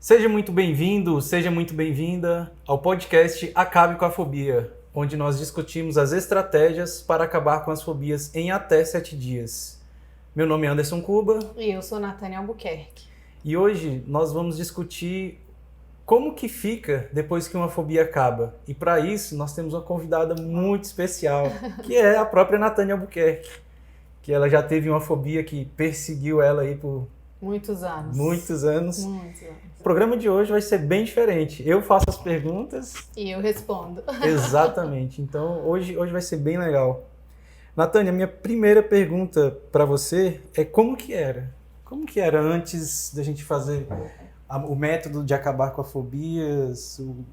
Seja muito bem-vindo, seja muito bem-vinda ao podcast Acabe com a Fobia, onde nós discutimos as estratégias para acabar com as fobias em até 7 dias. Meu nome é Anderson Cuba. E eu sou Natânia Albuquerque. E hoje nós vamos discutir como que fica depois que uma fobia acaba. E para isso nós temos uma convidada muito especial, que é a própria Natânia Albuquerque, que ela já teve uma fobia que perseguiu ela aí por muitos anos. Muitos anos. O programa de hoje vai ser bem diferente. Eu faço as perguntas. E eu respondo. Exatamente. Então, hoje vai ser bem legal. Natânia, minha primeira pergunta para você é como que era? Como que era antes da gente fazer o método de acabar com as fobias? O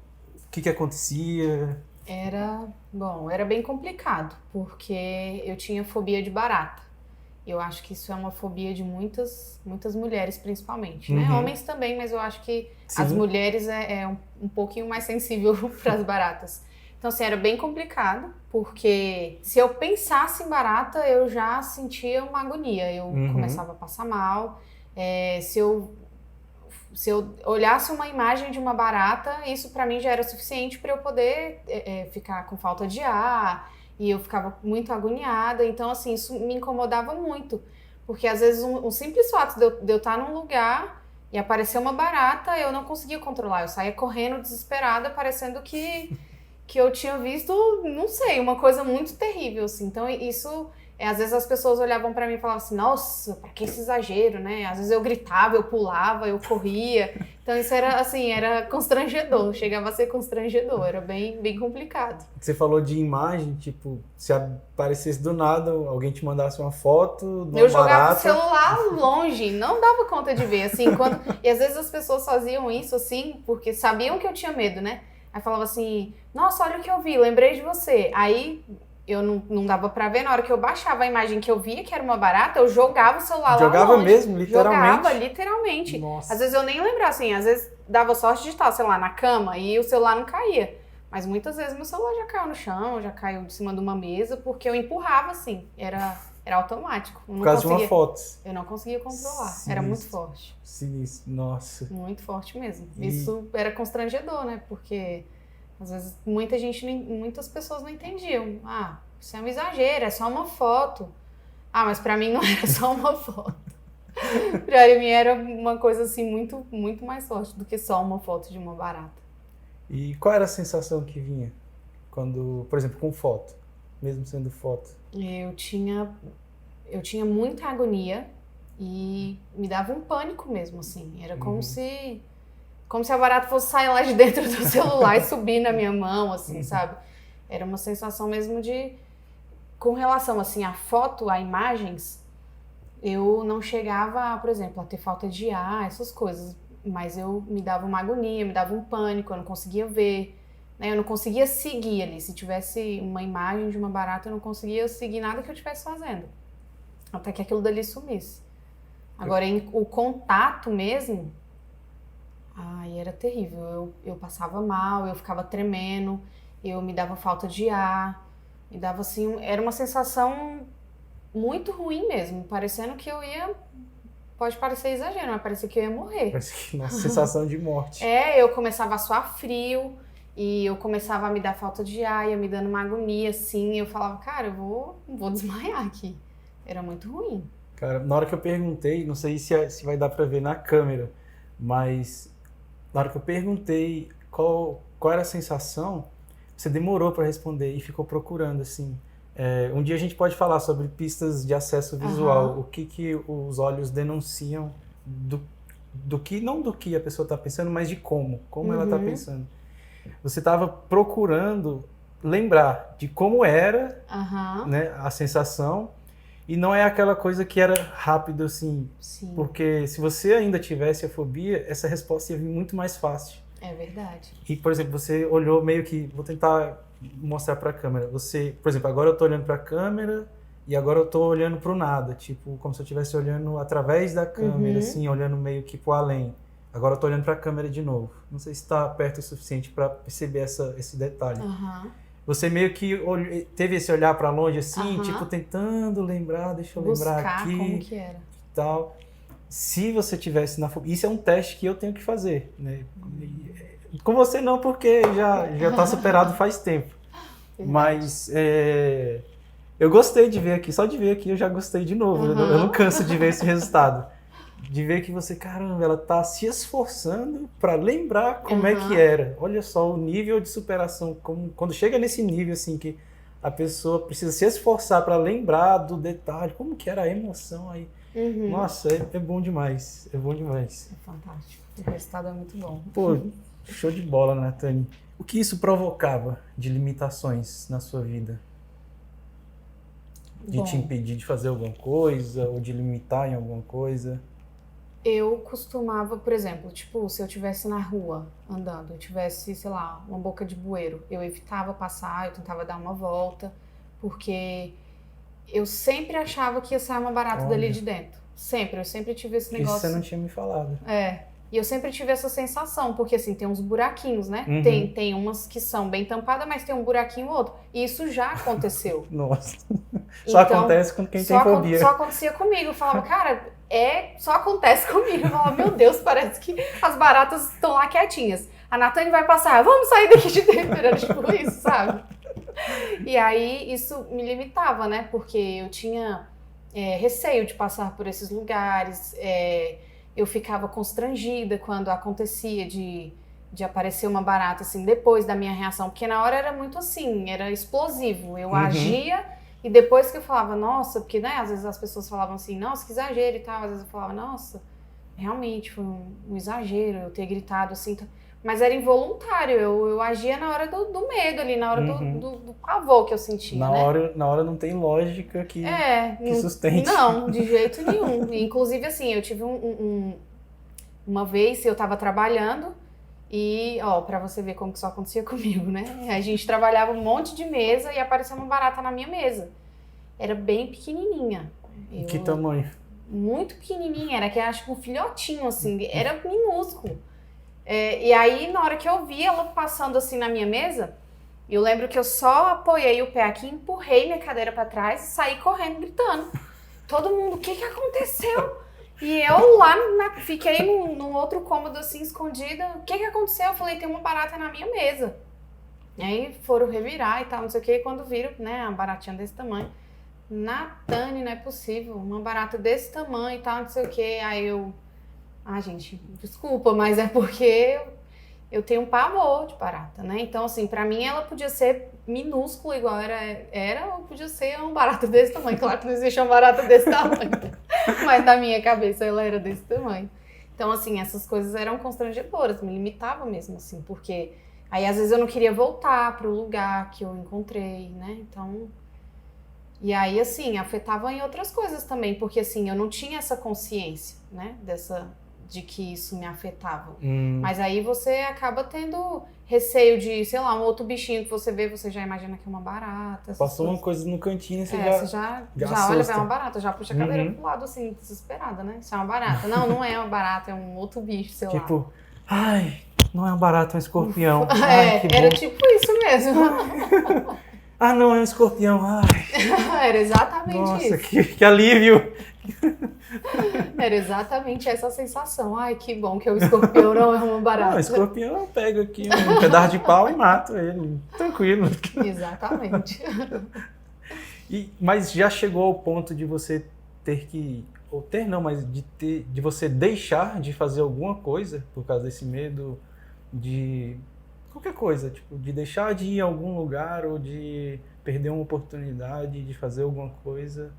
que acontecia? Era bem complicado, porque eu tinha fobia de barata. Eu acho que isso é uma fobia de muitas mulheres, principalmente, né? Homens também, mas eu acho que sim, as mulheres é um pouquinho mais sensível para as baratas. Então, assim, era bem complicado, porque se eu pensasse em barata, eu já sentia uma agonia. Eu começava a passar mal. Se eu olhasse uma imagem de uma barata, isso para mim já era suficiente para eu poder ficar com falta de ar. E eu ficava muito agoniada, então assim, isso me incomodava muito. Porque às vezes um simples fato de eu estar num lugar e aparecer uma barata, eu não conseguia controlar. Eu saía correndo desesperada, parecendo que eu tinha visto, não sei, uma coisa muito terrível, assim. Então isso, às vezes as pessoas olhavam pra mim e falavam assim, nossa, pra que esse exagero, né? Às vezes eu gritava, eu pulava, eu corria. Então isso era, assim, era constrangedor, chegava a ser constrangedor, era bem complicado. Você falou de imagem, tipo, se aparecesse do nada, alguém te mandasse uma foto de uma eu jogava barata. O celular longe, não dava conta de ver, assim, e às vezes as pessoas faziam isso, assim, porque sabiam que eu tinha medo, né? Aí falava assim, nossa, olha o que eu vi, lembrei de você. Aí eu não dava pra ver, na hora que eu baixava a imagem que eu via que era uma barata, eu jogava o celular lá longe. Jogava mesmo, literalmente? Jogava, literalmente. Nossa. Às vezes eu nem lembrava, assim, às vezes dava sorte de estar, sei lá, na cama e o celular não caía. Mas muitas vezes meu celular já caiu no chão, já caiu de cima de uma mesa, porque eu empurrava, assim, era automático. Por causa de uma foto. Eu não conseguia controlar, Sinistro. Era muito forte. Sinistro, nossa. Muito forte mesmo. Isso era constrangedor, né, porque às vezes muitas pessoas não entendiam. Ah, isso é um exagero, é só uma foto. Ah, mas pra mim não era só uma foto. Pra mim era uma coisa assim muito, muito mais forte do que só uma foto de uma barata. E qual era a sensação que vinha quando, por exemplo, com foto, mesmo sendo foto? Eu tinha muita agonia e me dava um pânico mesmo, assim. Era como se a barata fosse sair lá de dentro do celular e subir na minha mão, assim, sabe? Era uma sensação mesmo de... Com relação, assim, à foto, a imagens, eu não chegava, por exemplo, a ter falta de ar, essas coisas. Mas eu me dava uma agonia, me dava um pânico, eu não conseguia ver, né? Eu não conseguia seguir ali. Se tivesse uma imagem de uma barata, eu não conseguia seguir nada que eu estivesse fazendo. Até que aquilo dali sumisse. Agora, o contato mesmo... Ai, era terrível. Eu passava mal, eu ficava tremendo, eu me dava falta de ar, me dava assim... Era uma sensação muito ruim mesmo, parecendo que eu ia... Pode parecer exagero, mas parecia que eu ia morrer. Parece que uma sensação de morte. Eu começava a suar frio e eu começava a me dar falta de ar, ia me dando uma agonia, assim. E eu falava, cara, eu vou desmaiar aqui. Era muito ruim. Cara, na hora que eu perguntei, não sei se vai dar pra ver na câmera, mas na hora que eu perguntei qual era a sensação, você demorou pra responder e ficou procurando, assim. Um dia a gente pode falar sobre pistas de acesso visual, o que os olhos denunciam do que, não do que a pessoa está pensando, mas de como ela está pensando. Você estava procurando lembrar de como era, né, a sensação, e não é aquela coisa que era rápido assim. Sim. Porque se você ainda tivesse a fobia, essa resposta ia vir muito mais fácil. É verdade. E, por exemplo, você olhou meio que... Vou tentar mostrar para a câmera. Você, por exemplo, agora eu estou olhando para a câmera e agora eu estou olhando para o nada. Tipo, como se eu estivesse olhando através da câmera, assim, olhando meio que para o além. Agora eu estou olhando para a câmera de novo. Não sei se está perto o suficiente para perceber esse detalhe. Você meio que teve esse olhar para longe, assim, tipo, tentando lembrar, deixa eu lembrar aqui. Buscar como que era. E tal. se você tivesse na fobia... Isso é um teste que eu tenho que fazer, né? Com você não, porque já tá superado faz tempo. Mas eu gostei de ver aqui. Só de ver aqui eu já gostei de novo. Eu não canso de ver esse resultado. De ver que você, caramba, ela tá se esforçando para lembrar como é que era. Olha só o nível de superação. Quando chega nesse nível, assim, que a pessoa precisa se esforçar para lembrar do detalhe, como que era a emoção aí. Nossa, é bom demais. É bom demais. É fantástico. O resultado é muito bom. Pô, show de bola, Nathane. O que isso provocava de limitações na sua vida? De te impedir de fazer alguma coisa, ou de limitar em alguma coisa? Eu costumava, por exemplo, tipo, se eu estivesse na rua andando, eu tivesse, sei lá, uma boca de bueiro, eu evitava passar, eu tentava dar uma volta, porque eu sempre achava que ia sair uma barata dali de dentro. Sempre, eu sempre tive esse negócio. Isso você não tinha me falado. E eu sempre tive essa sensação, porque assim, tem uns buraquinhos, né? Tem umas que são bem tampadas, mas tem um buraquinho ou outro. E isso já aconteceu. Nossa. Só acontece com quem tem fobia. Só acontecia comigo. Eu falava, cara, só acontece comigo. Eu falava, meu Deus, parece que as baratas estão lá quietinhas. A Nathane vai passar, vamos sair daqui de dentro. Era tipo isso, sabe? E aí isso me limitava, né? Porque eu tinha receio de passar por esses lugares. Eu ficava constrangida quando acontecia de aparecer uma barata, assim, depois da minha reação. Porque na hora era muito assim, era explosivo. Eu agia e depois que eu falava, nossa, porque, né, às vezes as pessoas falavam assim, nossa, que exagero e tal. Às vezes eu falava, nossa, realmente foi um exagero eu ter gritado assim. Mas era involuntário, eu agia na hora do medo ali, na hora do pavor que eu sentia, Na hora não tem lógica que sustente. Não, de jeito nenhum. Inclusive, assim, eu tive uma vez, eu tava trabalhando e, pra você ver como que isso acontecia comigo, né? A gente trabalhava um monte de mesa e apareceu uma barata na minha mesa. Era bem pequenininha. Que tamanho? Muito pequenininha, era que acho que um filhotinho, assim, era minúsculo. E aí, na hora que eu vi ela passando assim na minha mesa, eu lembro que eu só apoiei o pé aqui, empurrei minha cadeira pra trás e saí correndo, gritando. Todo mundo, o que aconteceu? E eu lá, fiquei num outro cômodo assim, escondida. O que aconteceu? Eu falei, tem uma barata na minha mesa. E aí foram revirar e tal, não sei o que. E quando viram, né, a baratinha desse tamanho. Nathane, não é possível, uma barata desse tamanho e tal, não sei o que. Aí eu... gente, desculpa, mas é porque eu tenho um pavor de barata, né? Então, assim, pra mim ela podia ser minúscula, igual era ou podia ser uma barata desse tamanho. Claro que não existe uma barata desse tamanho, mas na minha cabeça ela era desse tamanho. Então, assim, essas coisas eram constrangedoras, me limitavam mesmo, assim, porque aí às vezes eu não queria voltar pro lugar que eu encontrei, né? Então... E aí, assim, afetava em outras coisas também, porque, assim, eu não tinha essa consciência, né, de que isso me afetava. Mas aí você acaba tendo receio de, sei lá, um outro bichinho que você vê, você já imagina que é uma barata. Passou uma coisa no cantinho e você já olha, é uma barata, já puxa a cadeira pro lado, assim, desesperada, né? Isso é uma barata. Não é uma barata, é um outro bicho, sei lá. Tipo, ai, não é uma barata, é um escorpião. Era tipo isso mesmo. Ah, não, é um escorpião. Ai. Era exatamente isso. Nossa, que alívio. Era exatamente essa sensação. Ai, que bom que é o escorpião, não é uma barata. Não, escorpião eu pego aqui um pedaço de pau e mato ele. Tranquilo. Exatamente. Mas já chegou ao ponto de você ter que... Ou ter não, mas de você deixar de fazer alguma coisa por causa desse medo de... Qualquer coisa, tipo, de deixar de ir em algum lugar ou de perder uma oportunidade de fazer alguma coisa?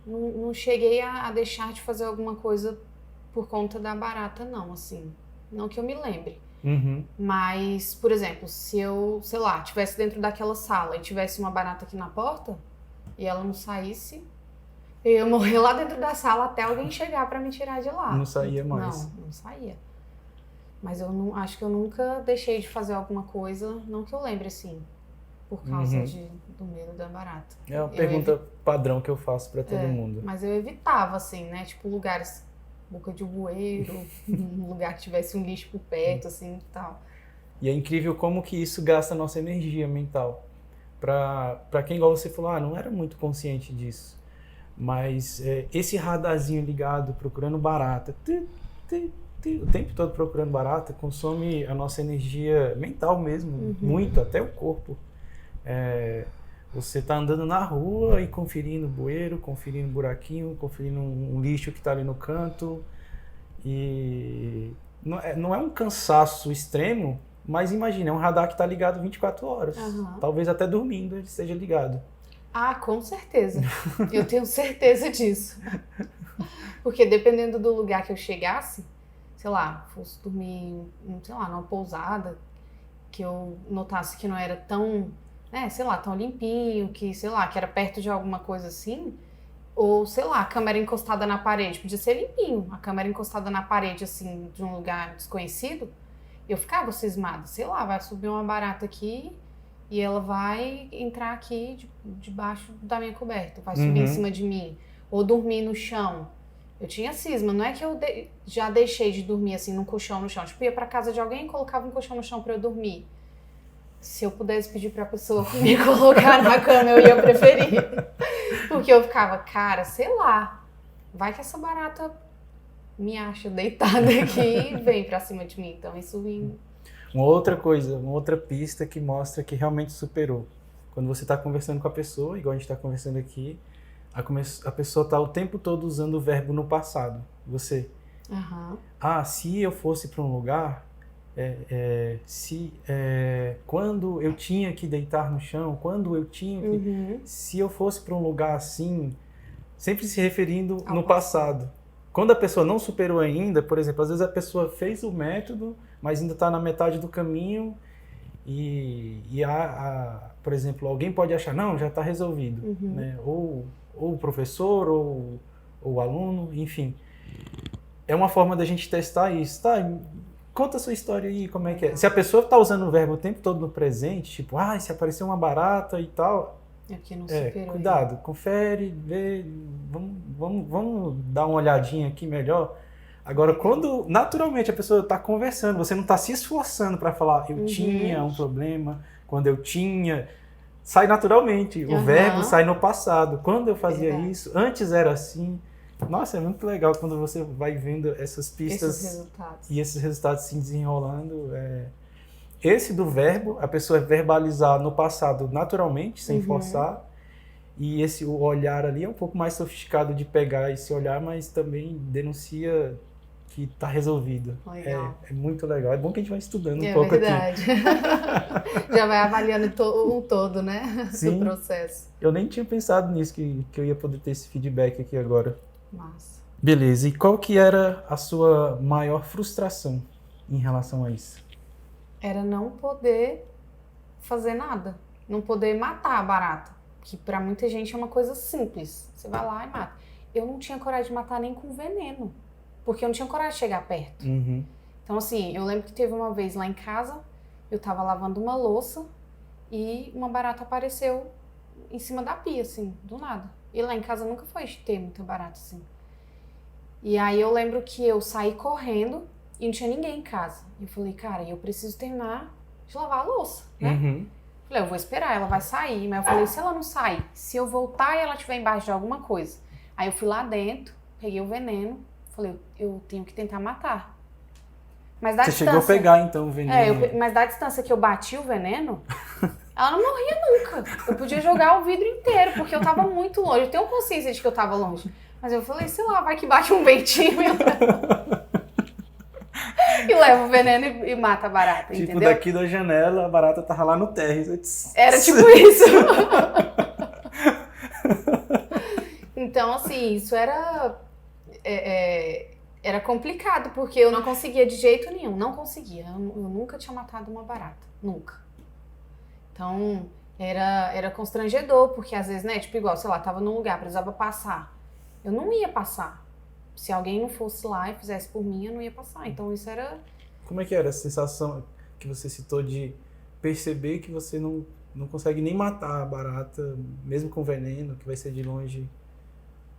Não cheguei a deixar de fazer alguma coisa por conta da barata, não, assim. Não que eu me lembre. Mas, por exemplo, se eu, sei lá, estivesse dentro daquela sala e tivesse uma barata aqui na porta e ela não saísse, eu ia morrer lá dentro da sala até alguém chegar pra me tirar de lá. Não saía mais? Não saía. Mas eu não, acho que eu nunca deixei de fazer alguma coisa, não que eu lembre, assim, por causa do medo da barata. É uma pergunta padrão que eu faço pra todo mundo. Mas eu evitava, assim, né? Tipo, lugares, boca de bueiro, um lugar que tivesse um lixo por perto, assim, e tal. E é incrível como que isso gasta a nossa energia mental. Pra quem, igual você falou, não era muito consciente disso. Mas esse radarzinho ligado, procurando barata, o tempo todo procurando barata, consome a nossa energia mental mesmo, muito, até o corpo. Você tá andando na rua e conferindo bueiro, conferindo buraquinho, conferindo um lixo que tá ali no canto. E não é um cansaço extremo, mas imagina, é um radar que está ligado 24 horas. Talvez até dormindo ele esteja ligado. Ah, com certeza. Eu tenho certeza disso. Porque dependendo do lugar que eu chegasse, sei lá, fosse dormir, sei lá, numa pousada, que eu notasse que não era tão, sei lá, tão limpinho, que, sei lá, que era perto de alguma coisa assim, ou, sei lá, a câmera encostada na parede, podia ser limpinho, a câmera encostada na parede, assim, de um lugar desconhecido, eu ficava cismada, sei lá, vai subir uma barata aqui e ela vai entrar aqui debaixo da minha coberta, vai subir em cima de mim, ou dormir no chão. Eu tinha cisma, não é que eu já deixei de dormir, assim, num colchão no chão, tipo, ia pra casa de alguém e colocava um colchão no chão pra eu dormir. Se eu pudesse pedir pra pessoa me colocar na cama, eu ia preferir. Porque eu ficava, cara, sei lá, vai que essa barata me acha deitada aqui e vem pra cima de mim. Então isso Uma outra coisa, uma outra pista que mostra que realmente superou. Quando você está conversando com a pessoa, igual a gente está conversando aqui, a pessoa está o tempo todo usando o verbo no passado. Você, se eu fosse para um lugar, quando eu tinha que deitar no chão, quando eu tinha que... Se eu fosse para um lugar assim, sempre se referindo no passado. Quando a pessoa não superou ainda, por exemplo, às vezes a pessoa fez o método, mas ainda está na metade do caminho por exemplo, alguém pode achar, não, já está resolvido, né? Ou o professor, ou o aluno, enfim. É uma forma da gente testar isso, tá? Conta a sua história aí, como é que é. Se a pessoa está usando o verbo o tempo todo no presente, tipo, se apareceu uma barata e tal... É porque não superou. Cuidado, confere, vê, vamos dar uma olhadinha aqui melhor. Agora, quando naturalmente a pessoa está conversando, você não está se esforçando para falar, eu tinha um problema, quando eu tinha... Sai naturalmente, o verbo sai no passado. Quando eu fazia isso, antes era assim... Nossa, é muito legal quando você vai vendo essas pistas e esses resultados se desenrolando. Esse do verbo, a pessoa verbalizar no passado naturalmente, sem forçar. E o olhar ali é um pouco mais sofisticado de pegar esse olhar, mas também denuncia que está resolvido. É muito legal. É bom que a gente vai estudando um pouco verdade. Aqui. Já vai avaliando um todo, né? Sim. Do processo. Eu nem tinha pensado nisso, que eu ia poder ter esse feedback aqui agora. Massa. Beleza. E qual que era a sua maior frustração em relação a isso? Era não poder fazer nada. Não poder matar a barata. Que pra muita gente é uma coisa simples. Você vai lá e mata. Eu não tinha coragem de matar nem com veneno. Porque eu não tinha coragem de chegar perto. Então, assim, eu lembro que teve uma vez lá em casa, eu tava lavando uma louça e uma barata apareceu em cima da pia, assim, do nada. E lá em casa nunca foi ter muita barata, assim. E aí eu lembro que eu saí correndo e não tinha ninguém em casa. E eu falei, cara, eu preciso terminar de lavar a louça, né? Falei, eu vou esperar, ela vai sair. Mas eu falei, se ela não sair, se eu voltar e ela estiver embaixo de alguma coisa. Aí eu fui lá dentro, peguei o veneno, falei, eu tenho que tentar matar. Mas da Você distância, chegou a pegar, então, o veneno? Mas da distância que eu bati o veneno, ela não morria nunca. Eu podia jogar o vidro inteiro, porque eu tava muito longe. Eu tenho consciência de que eu tava longe. Mas eu falei, sei lá, vai que bate um ventinho e leva o veneno e mata a barata, tipo, entendeu? daqui da janela, a barata tava lá no térreo. Era tipo isso. Então, assim, isso era complicado, porque eu não conseguia de jeito nenhum. Não conseguia. Eu nunca tinha matado uma barata. Nunca. Então, era constrangedor, porque às vezes, né, tipo, igual, sei lá, tava num lugar, precisava passar. Eu não ia passar. Se alguém não fosse lá e fizesse por mim, eu não ia passar. Então isso era... Como é que era a sensação que você citou de perceber que você não consegue nem matar a barata, mesmo com veneno, que vai ser de longe?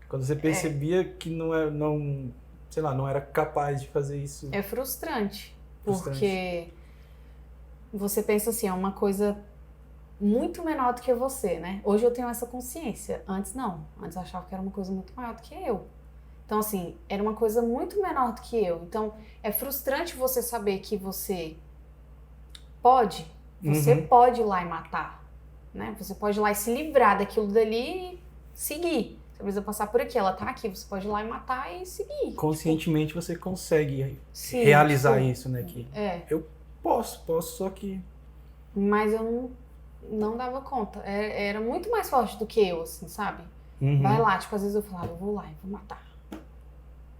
Quando você percebia que não era capaz de fazer isso. É frustrante. Porque você pensa assim, é uma coisa muito menor do que você, né? Hoje eu tenho essa consciência. Antes não. Antes eu achava que era uma coisa muito maior do que eu. Então, assim, era uma coisa muito menor do que eu. Então, é frustrante você saber que você pode ir lá e matar, né? Você pode ir lá e se livrar daquilo dali e seguir. Se a pessoa passar por aqui, ela tá aqui, você pode ir lá e matar e seguir. Conscientemente você consegue realizar isso, né? Que eu posso, só que... Mas eu não dava conta. Era muito mais forte do que eu, assim, sabe? Vai lá, tipo, às vezes eu falava, eu vou lá e vou matar.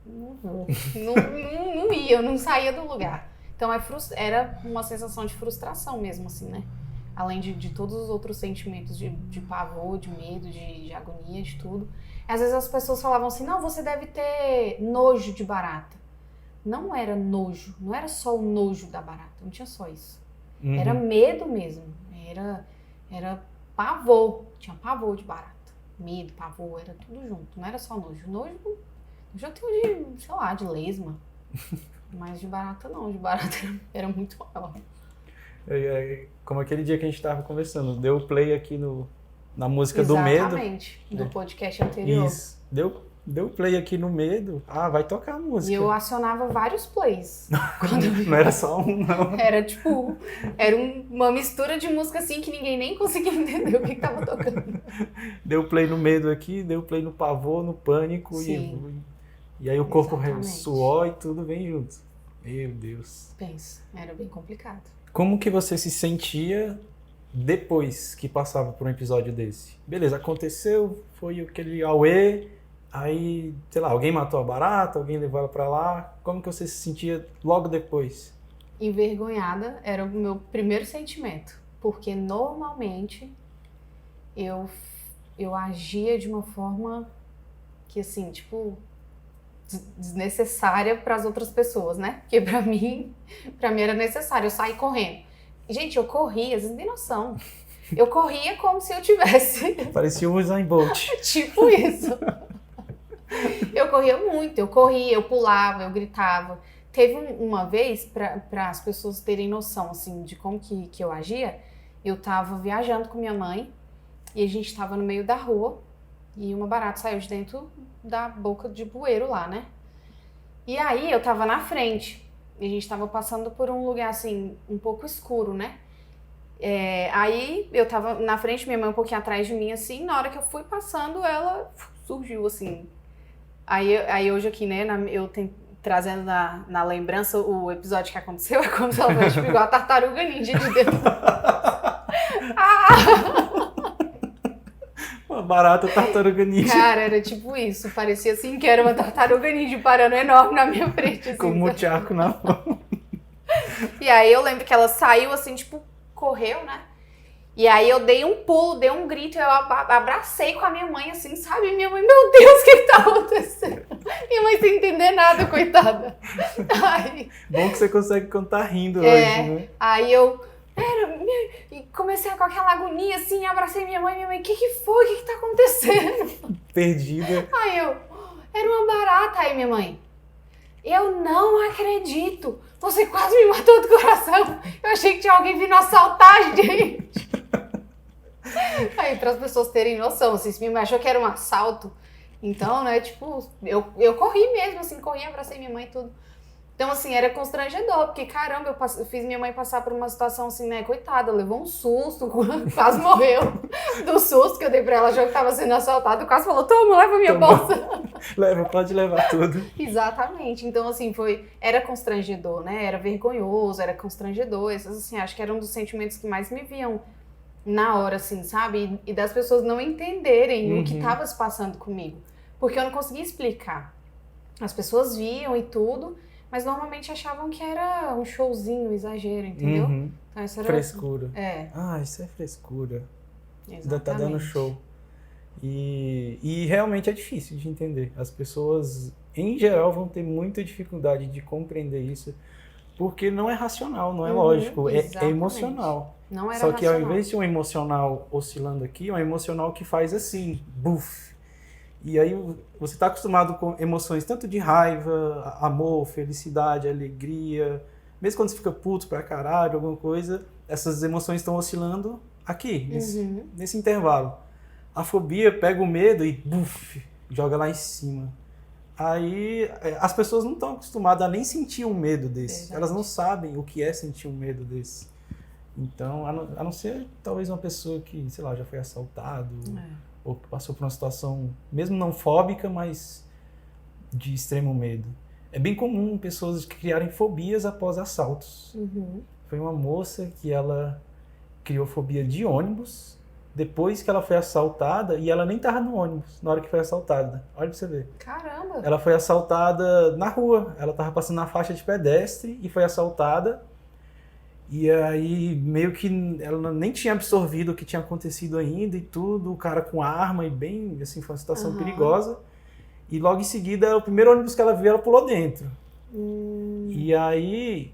Não vou. Não ia, eu não saía do lugar. Então era uma sensação de frustração mesmo, assim, né? Além de todos os outros sentimentos de pavor, de medo, de agonia, de tudo. Às vezes as pessoas falavam assim, não, você deve ter nojo de barata. Não era nojo, não era só o nojo da barata, não tinha só isso. Era medo mesmo, era pavor, tinha pavor de barata. Medo, pavor, era tudo junto, não era só nojo. Nojo já tenho de, sei lá, de lesma. Mas de barata não, de barata era muito maior. Como aquele dia que a gente estava conversando, deu play aqui na música do medo. Exatamente, do podcast anterior. Isso, deu play aqui no medo, vai tocar a música. E eu acionava vários plays. Não era só um, não. Era tipo, uma mistura de música assim que ninguém nem conseguia entender o que estava tocando. Deu play no medo aqui, deu play no pavor, no pânico. Sim. E aí o corpo suor e tudo vem junto. Meu Deus. Pensa, era bem complicado. Como que você se sentia depois que passava por um episódio desse? Beleza, aconteceu, foi aquele auê, aí, sei lá, alguém matou a barata, alguém levou ela pra lá. Como que você se sentia logo depois? Envergonhada era o meu primeiro sentimento. Porque normalmente eu agia de uma forma que, assim, tipo, desnecessária para as outras pessoas, né? Porque para mim era necessário. Eu saí correndo. Gente, eu corria, vocês não têm noção. Eu corria como se eu tivesse... Parecia um Usain Bolt. Tipo isso. Eu corria muito, eu pulava, eu gritava. Teve uma vez, para as pessoas terem noção, assim, de como que eu agia, eu tava viajando com minha mãe e a gente tava no meio da rua e uma barata saiu de dentro da boca de bueiro lá, né? E aí eu tava na frente e a gente tava passando por um lugar, assim, um pouco escuro, né? Aí eu tava na frente, minha mãe um pouquinho atrás de mim, assim, na hora que eu fui passando, ela surgiu, assim. Aí hoje aqui, né, eu trazendo na lembrança o episódio que aconteceu, é como se ela fosse tipo, igual a tartaruga ninja de dentro. Uma barata tartaruga ninja. Cara, era tipo isso, parecia assim que era uma tartaruga ninja parando enorme na minha frente. Assim, com um tchaco na mão. E aí eu lembro que ela saiu assim, tipo, correu, né? E aí eu dei um pulo, dei um grito, eu abracei com a minha mãe, assim, sabe? Minha mãe, meu Deus, o que tá acontecendo? Minha mãe sem entender nada, coitada. Bom que você consegue contar rindo hoje, né? Aí eu e comecei com aquela agonia, assim, abracei minha mãe, o que foi? O que tá acontecendo? Perdida. Aí era uma barata. Aí minha mãe, eu não acredito, você quase me matou do coração, eu achei que tinha alguém vindo assaltar a gente. Aí, para as pessoas terem noção, assim, se minha mãe achou que era um assalto, então, né, tipo, eu corri mesmo, assim, corri, abracei minha mãe e tudo. Então, assim, era constrangedor, porque, caramba, eu fiz minha mãe passar por uma situação assim, né, coitada, levou um susto, quase morreu do susto que eu dei pra ela, achou que tava sendo assaltada, quase falou, toma, leva minha bolsa. Leva, pode levar tudo. Exatamente, então, assim, era constrangedor, né, era vergonhoso, era constrangedor, esses, assim, acho que era um dos sentimentos que mais me viam na hora, assim, sabe, e das pessoas não entenderem o que tava se passando comigo, porque eu não conseguia explicar. As pessoas viam e tudo, mas normalmente achavam que era um showzinho, um exagero, entendeu? Então, isso era... Frescura. Isso é frescura. Ainda tá dando show. E realmente é difícil de entender. As pessoas, em geral, vão ter muita dificuldade de compreender isso, porque não é racional, não é lógico, é emocional. Não era Só que racional. ao invés de um emocional oscilando aqui, é um emocional que faz assim, buf. E aí você está acostumado com emoções tanto de raiva, amor, felicidade, alegria. Mesmo quando você fica puto pra caralho, alguma coisa, essas emoções estão oscilando aqui, nesse intervalo. A fobia pega o medo e buf, joga lá em cima. Aí as pessoas não estão acostumadas a nem sentir um medo desse. Verdade. Elas não sabem o que é sentir um medo desse. Então, a não ser talvez uma pessoa que, sei lá, já foi assaltado ou que passou por uma situação, mesmo não fóbica, mas de extremo medo. É bem comum pessoas criarem fobias após assaltos. Foi uma moça que ela criou fobia de ônibus depois que ela foi assaltada e ela nem estava no ônibus na hora que foi assaltada. Olha pra você ver. Caramba! Ela foi assaltada na rua. Ela estava passando na faixa de pedestre e foi assaltada. E aí meio que ela nem tinha absorvido o que tinha acontecido ainda e tudo. O cara com arma e bem, assim, foi uma situação perigosa. E logo em seguida, o primeiro ônibus que ela viu, ela pulou dentro. E aí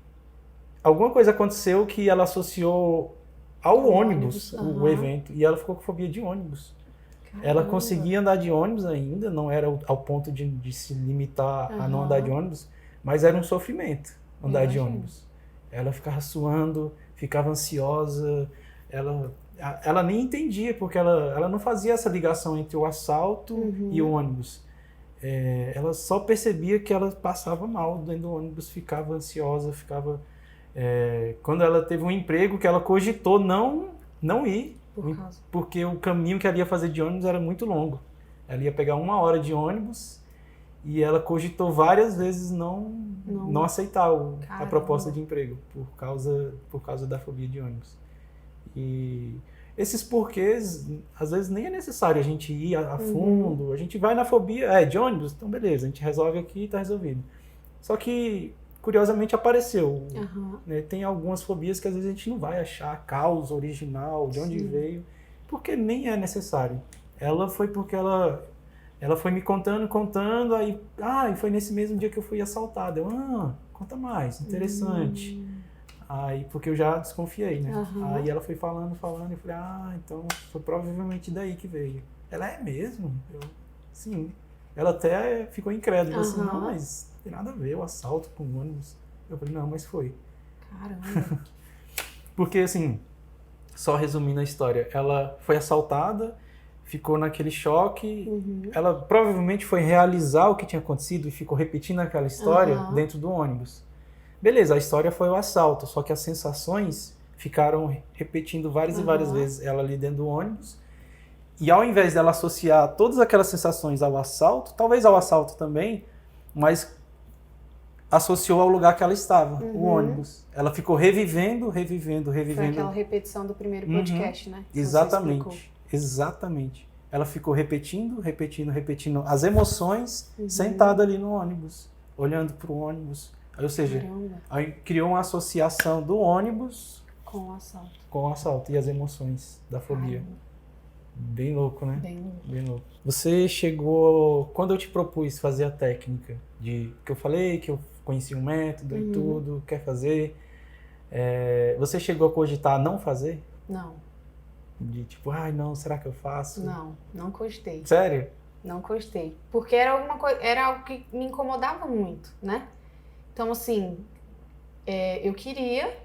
alguma coisa aconteceu que ela associou ao ônibus, o evento, e ela ficou com fobia de ônibus. Caramba. Ela conseguia andar de ônibus ainda, não era ao ponto de se limitar a não andar de ônibus, mas era um sofrimento andar de ônibus. Ela ficava suando, ficava ansiosa, ela nem entendia, porque ela não fazia essa ligação entre o assalto e o ônibus. Ela só percebia que ela passava mal dentro do ônibus, ficava ansiosa, ficava... quando ela teve um emprego que ela cogitou não ir, porque o caminho que ela ia fazer de ônibus era muito longo. Ela ia pegar 1 hora de ônibus e ela cogitou várias vezes não aceitar a proposta de emprego por causa da fobia de ônibus. E esses porquês, às vezes nem é necessário a gente ir a fundo, a gente vai na fobia, de ônibus, então beleza, a gente resolve aqui e está resolvido. Só que curiosamente apareceu. Né? Tem algumas fobias que às vezes a gente não vai achar a causa original, de onde veio, porque nem é necessário. Ela foi porque ela foi me contando, aí, e foi nesse mesmo dia que eu fui assaltada. Eu, conta mais, interessante. Aí, porque eu já desconfiei, né? Aí ela foi falando, e eu falei, então foi provavelmente daí que veio. Ela é mesmo? Sim. Ela até ficou incrédula, assim, não, mas não tem nada a ver, o assalto com o ônibus. Eu falei, não, mas foi. Caramba! Porque, assim, só resumindo a história, ela foi assaltada, ficou naquele choque, ela provavelmente foi realizar o que tinha acontecido e ficou repetindo aquela história dentro do ônibus. Beleza, a história foi o assalto, só que as sensações ficaram repetindo várias e várias vezes ela ali dentro do ônibus. E ao invés dela associar todas aquelas sensações ao assalto, talvez ao assalto também, mas associou ao lugar que ela estava, o ônibus. Ela ficou revivendo. Foi aquela repetição do primeiro podcast, né? Exatamente. Ela ficou repetindo as emoções sentada ali no ônibus, olhando para o ônibus. Ou seja, aí criou uma associação do ônibus com o assalto e as emoções da fobia. Caramba. Bem louco, né? Bem louco. Você chegou... Quando eu te propus fazer a técnica, que eu falei que eu conheci um método e tudo, quer fazer, você chegou a cogitar não fazer? Não. De tipo, não, será que eu faço? Não cogitei. Sério? Não cogitei. Porque era algo que me incomodava muito, né? Então, assim, eu queria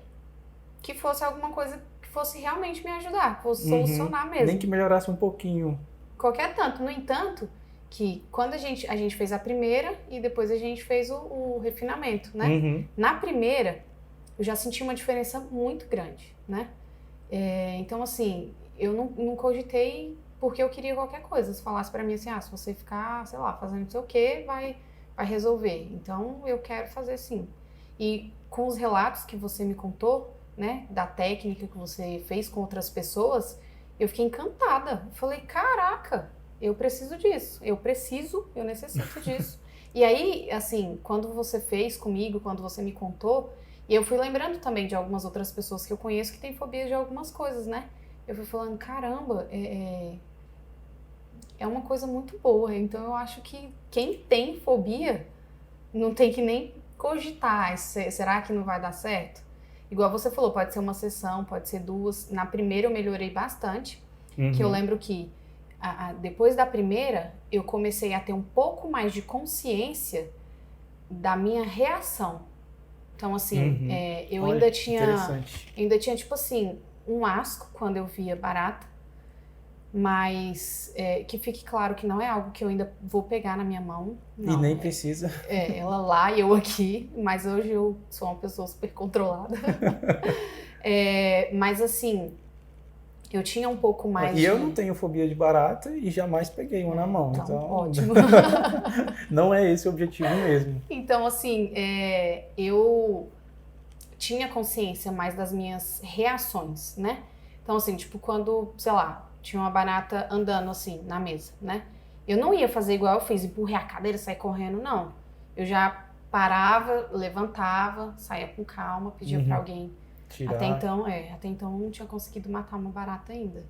que fosse alguma coisa que fosse realmente me ajudar, que fosse solucionar mesmo. Nem que melhorasse um pouquinho. Qualquer tanto. No entanto, que quando a gente fez a primeira e depois a gente fez o refinamento, né? Na primeira, eu já senti uma diferença muito grande, né? Então, assim, eu não cogitei porque eu queria qualquer coisa. Se falasse pra mim assim, se você ficar, sei lá, fazendo não sei o quê, vai resolver. Então, eu quero fazer sim. E com os relatos que você me contou, né, da técnica que você fez com outras pessoas, eu fiquei encantada. Eu falei, caraca, eu preciso disso. Eu necessito disso. E aí, assim, quando você fez comigo, quando você me contou, e eu fui lembrando também de algumas outras pessoas que eu conheço que têm fobia de algumas coisas, né? Eu fui falando, caramba, é uma coisa muito boa. Então, eu acho que quem tem fobia não tem que nem cogitar. Será que não vai dar certo? Igual você falou, pode ser uma sessão, pode ser 2. Na primeira eu melhorei bastante, que eu lembro que depois da primeira eu comecei a ter um pouco mais de consciência da minha reação. Então, assim, eu ainda tinha tipo assim, um asco quando eu via barata, mas que fique claro que não é algo que eu ainda vou pegar na minha mão. Não, e nem precisa. Ela lá e eu aqui, mas hoje eu sou uma pessoa super controlada. Mas assim, eu tinha um pouco mais E eu não tenho fobia de barata e jamais peguei uma na mão. Então, Então, ótimo. não é esse o objetivo mesmo. Então, assim, eu tinha consciência mais das minhas reações, né? Então, assim, tipo, quando, sei lá, tinha uma barata andando assim na mesa, né? Eu não ia fazer igual eu fiz, empurrar a cadeira e sair correndo, não. Eu já parava, levantava, saía com calma, pedia pra alguém. Tirar. Até então eu não tinha conseguido matar uma barata ainda.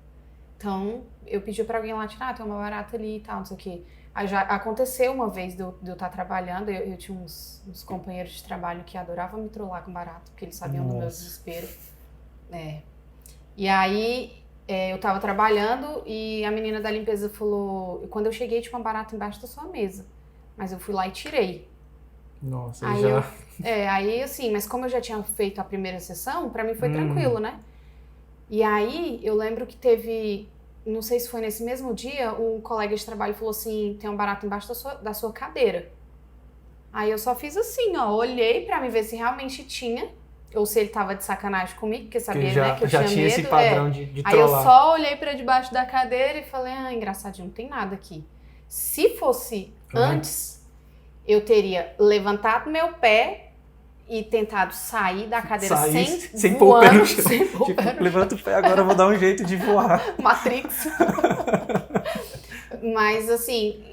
Então, eu pedi pra alguém lá tirar, tem uma barata ali e tal, não sei o quê. Aí já aconteceu uma vez de eu estar trabalhando, eu tinha uns companheiros de trabalho que adoravam me trollar com barata, porque eles sabiam do meu desespero. E aí, eu tava trabalhando e a menina da limpeza falou, quando eu cheguei tinha uma barata embaixo da sua mesa, mas eu fui lá e tirei. Nossa, aí já... aí assim, mas como eu já tinha feito a primeira sessão, pra mim foi tranquilo, né? E aí, eu lembro que teve, não sei se foi nesse mesmo dia, um colega de trabalho falou assim, tem um barata embaixo da sua cadeira. Aí eu só fiz assim, ó, olhei pra me ver se realmente tinha, ou se ele tava de sacanagem comigo, porque sabia, né, que eu já tinha medo. Esse padrão de trollar. Aí eu só olhei pra debaixo da cadeira e falei, engraçadinho, não tem nada aqui. Se fosse antes, eu teria levantado meu pé e tentado sair da cadeira sem pôr o pé no chão. Tipo, levanta o pé, agora eu vou dar um jeito de voar. Matrix. Mas assim,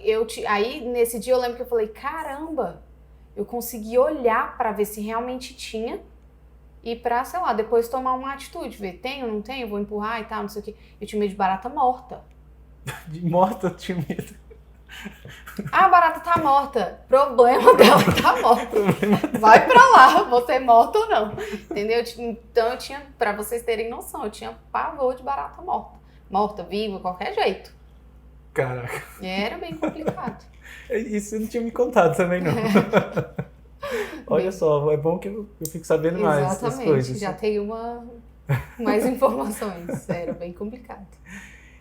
aí nesse dia eu lembro que eu falei, caramba, eu consegui olhar pra ver se realmente tinha e pra, sei lá, depois tomar uma atitude, ver, tenho, não tenho, vou empurrar e tal, não sei o quê. Eu tinha medo de barata morta. De morta eu tinha medo. A barata tá morta. Problema dela tá morta. Vai pra lá, você é morta ou não. Entendeu? Então eu tinha, pra vocês terem noção, eu tinha pavor de barata morta. Morta, viva, qualquer jeito. Caraca. E era bem complicado. Isso você não tinha me contado também, não. Olha só, é bom que eu fico sabendo mais das coisas. Já tenho mais informações. Era bem complicado.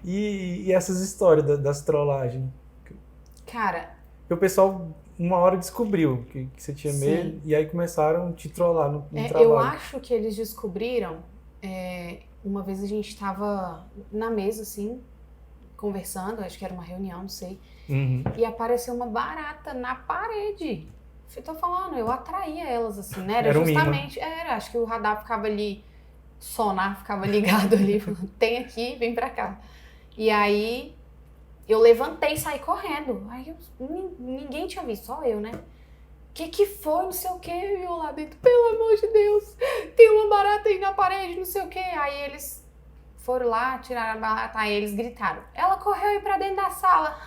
E essas histórias das trollagens? Cara... O pessoal, uma hora descobriu que você tinha medo e aí começaram a te trollar no trabalho. Eu acho que eles descobriram... uma vez a gente tava na mesa, assim, conversando, acho que era uma reunião, não sei. E apareceu uma barata na parede. Eu tô falando, eu atraía elas, assim, né? Era justamente... acho que o radar ficava ali, sonar ficava ligado ali, tem aqui, vem pra cá. E aí... eu levantei e saí correndo. Aí ninguém tinha visto, só eu, né? Que foi, não sei o que, e eu lá dentro, pelo amor de Deus, tem uma barata aí na parede, não sei o que. Aí eles foram lá, tiraram a barata, aí eles gritaram, ela correu aí pra dentro da sala.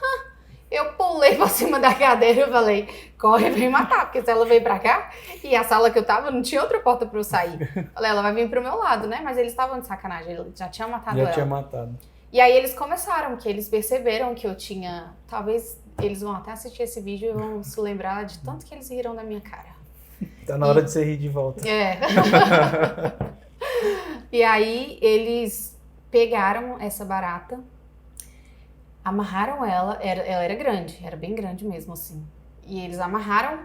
Eu pulei pra cima da cadeira e falei, corre, vem matar, porque se ela veio pra cá, e a sala que eu tava não tinha outra porta pra eu sair. Falei, ela vai vir pro meu lado, né? Mas eles estavam de sacanagem, eles já tinham matado ela. Já tinha matado. E aí eles começaram, que eles perceberam que eu tinha... Talvez eles vão até assistir esse vídeo e vão se lembrar de tanto que eles riram da minha cara. Tá na hora de você rir de volta. E aí eles pegaram essa barata, amarraram ela era grande, era bem grande mesmo, assim. E eles amarraram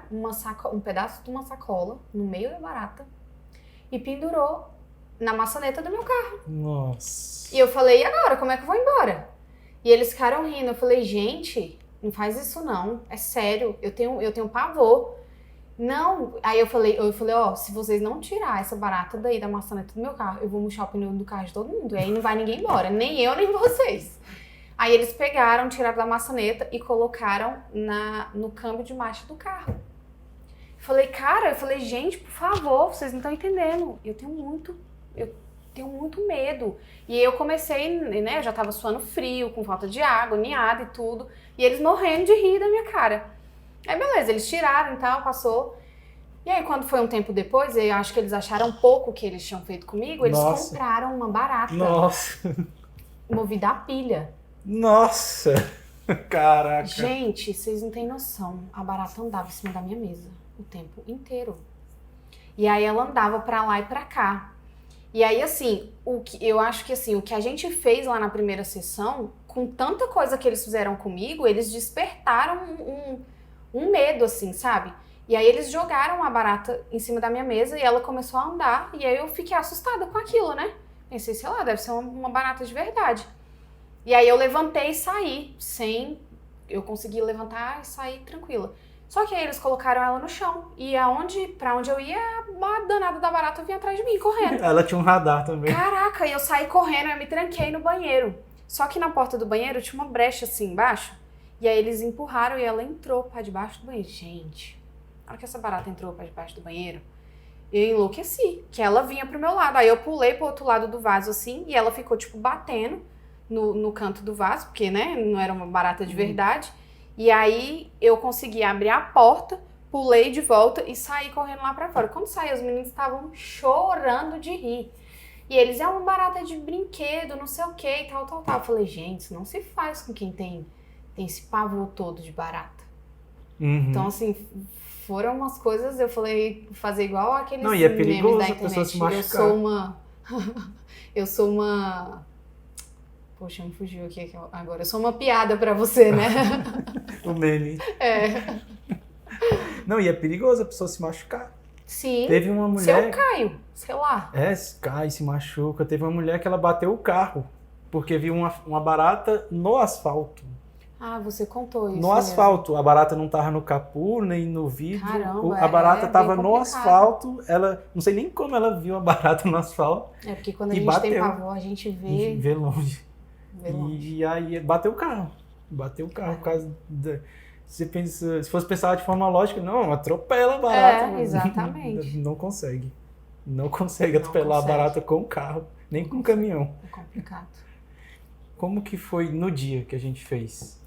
um pedaço de uma sacola no meio da barata e pendurou na maçaneta do meu carro. Nossa. E eu falei, e agora? Como é que eu vou embora? E eles ficaram rindo. Eu falei, gente, não faz isso não. É sério, eu tenho pavor. Não. Aí eu falei, ó, se vocês não tirar essa barata daí da maçaneta do meu carro, eu vou murchar o pneu do carro de todo mundo. E aí não vai ninguém embora, nem eu, nem vocês. Aí eles pegaram, tiraram da maçaneta e colocaram no câmbio de marcha do carro. Eu falei, gente, por favor, vocês não estão entendendo. Eu tenho muito medo. E eu comecei, né, eu já tava suando frio, com falta de água, niada e tudo. E eles morrendo de rir da minha cara. Aí beleza, eles tiraram e tal, passou. E aí quando foi um tempo depois, eu acho que eles acharam pouco o que eles tinham feito comigo, eles compraram uma barata. Nossa. Movida a pilha. Nossa. Caraca. Gente, vocês não têm noção. A barata andava em cima da minha mesa o tempo inteiro. E aí ela andava pra lá e pra cá. E aí, assim, eu acho que assim, o que a gente fez lá na primeira sessão, com tanta coisa que eles fizeram comigo, eles despertaram um medo, assim, sabe? E aí eles jogaram a barata em cima da minha mesa e ela começou a andar. E aí eu fiquei assustada com aquilo, né? Pensei, sei lá, deve ser uma barata de verdade. E aí eu levantei e saí, eu consegui levantar e sair tranquila. Só que aí eles colocaram ela no chão. E pra onde eu ia, a danada da barata vinha atrás de mim, correndo. Ela tinha um radar também. Caraca, e eu saí correndo, eu me tranquei no banheiro. Só que na porta do banheiro tinha uma brecha assim embaixo. E aí eles empurraram e ela entrou pra debaixo do banheiro. Gente, na hora que essa barata entrou pra debaixo do banheiro, eu enlouqueci, que ela vinha pro meu lado. Aí eu pulei pro outro lado do vaso assim, e ela ficou tipo batendo no canto do vaso, porque, né, não era uma barata de verdade. E aí eu consegui abrir a porta, pulei de volta e saí correndo lá pra fora. Quando saí, os meninos estavam chorando de rir. E eles, é uma barata de brinquedo, não sei o que, e tal. Eu falei, gente, isso não se faz com quem tem esse pavor todo de barata. Então, assim, foram umas coisas, eu falei, fazer igual aqueles não, e é perigoso memes da a pessoa se internet. machucar. Eu sou uma... Poxa, me fugiu aqui agora. Eu sou uma piada pra você, né? O meme. É. Não, e é perigoso a pessoa se machucar. Sim. Teve uma mulher... Se eu caio, sei lá. Cai, se machuca. Teve uma mulher que ela bateu o carro, porque viu uma barata no asfalto. Ah, você contou isso. No asfalto. A barata não tava no capô, nem no vidro. Caramba, a barata tava no complicado. asfalto. Ela, não sei nem como ela viu a barata no asfalto. É porque quando a E gente bateu. tem pavor, a gente vê... Vê longe. Vê longe. E aí bateu o carro. Bateu o carro por causa da... Você pensa, se fosse pensar de forma lógica, não, atropela a barata. Exatamente. Não consegue. Não consegue atropelar a barata com o carro, nem com o caminhão. É complicado. Como que foi no dia que a gente fez?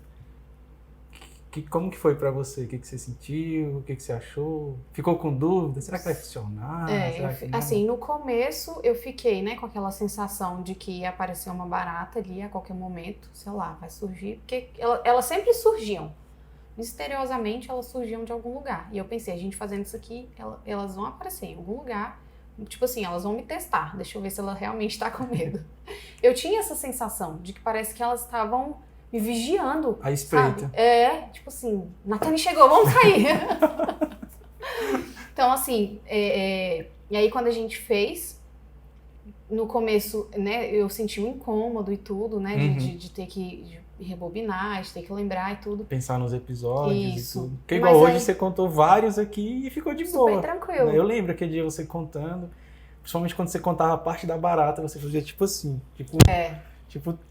Como que foi pra você? O que você sentiu? O que você achou? Ficou com dúvida? Será que vai funcionar? Assim, no começo eu fiquei, né, com aquela sensação de que ia aparecer uma barata ali a qualquer momento, sei lá, vai surgir, porque elas sempre surgiam. Misteriosamente elas surgiam de algum lugar. E eu pensei, a gente fazendo isso aqui, elas vão aparecer em algum lugar. Tipo assim, elas vão me testar. Deixa eu ver se ela realmente tá com medo. Eu tinha essa sensação de que parece que elas estavam me vigiando. A espreita. Sabe? Tipo assim, Natane chegou, vamos sair. Então, assim, e aí quando a gente fez, no começo, né, eu senti um incômodo e tudo, né, de ter que rebobinar, de ter que lembrar e tudo. Pensar nos episódios Isso. e tudo. Porque igual hoje você contou vários aqui e ficou de boa. Super tranquilo. Eu lembro aquele dia você contando, principalmente quando você contava a parte da barata, você fazia tipo assim, tipo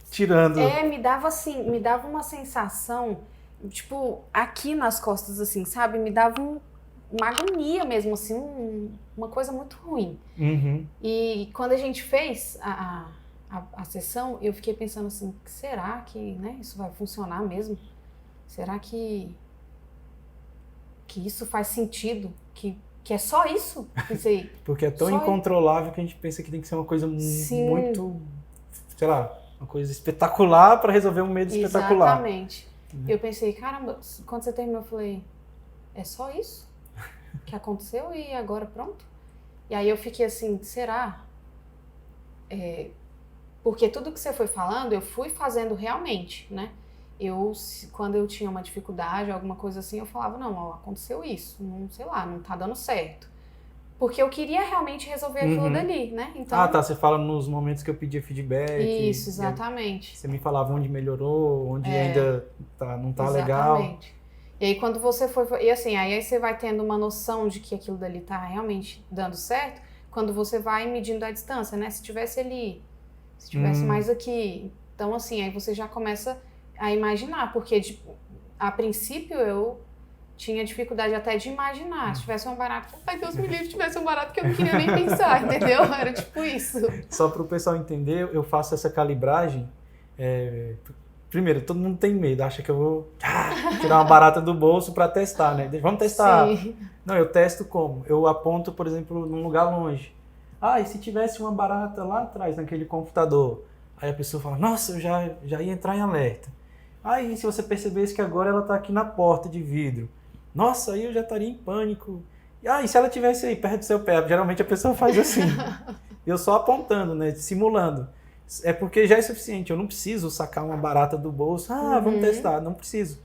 tirando. Me dava uma sensação, tipo, aqui nas costas, assim, sabe? Me dava uma agonia mesmo, assim, uma coisa muito ruim. E quando a gente fez a sessão, eu fiquei pensando assim, será que, né, isso vai funcionar mesmo? Será que isso faz sentido? Que é só isso? Pensei, porque é tão incontrolável que a gente pensa que tem que ser uma coisa muito, sei lá, uma coisa espetacular para resolver um medo espetacular. Exatamente. Eu pensei, caramba, quando você terminou, eu falei, é só isso que aconteceu e agora pronto? E aí eu fiquei assim, será? Porque tudo que você foi falando, eu fui fazendo realmente, né? Quando eu tinha uma dificuldade, alguma coisa assim, eu falava, não, ó, aconteceu isso, não, sei lá, não tá dando certo. Porque eu queria realmente resolver aquilo dali, né? Então, você fala nos momentos que eu pedia feedback. Isso, exatamente. Você me falava onde melhorou, onde ainda não tá legal. Exatamente. E aí quando você foi... E assim, aí você vai tendo uma noção de que aquilo dali tá realmente dando certo, quando você vai medindo a distância, né? Se tivesse ali, se tivesse mais aqui. Então, assim, aí você já começa a imaginar, porque a princípio eu tinha dificuldade até de imaginar. Se tivesse um barato, ai Deus me livre, se tivesse um barato que eu não queria nem pensar, entendeu? Era tipo isso. Só para o pessoal entender, eu faço essa calibragem. Primeiro, todo mundo tem medo, acha que eu vou tirar uma barata do bolso para testar, né? Vamos testar. Sim. Não, eu testo como? Eu aponto, por exemplo, num lugar longe. E se tivesse uma barata lá atrás, naquele computador? Aí a pessoa fala, nossa, eu já ia entrar em alerta. E se você percebesse que agora ela está aqui na porta de vidro? Nossa, aí eu já estaria em pânico. E se ela estivesse aí perto do seu pé? Geralmente a pessoa faz assim. eu só apontando, né? Simulando. É porque já é suficiente, eu não preciso sacar uma barata do bolso, vamos testar, não preciso.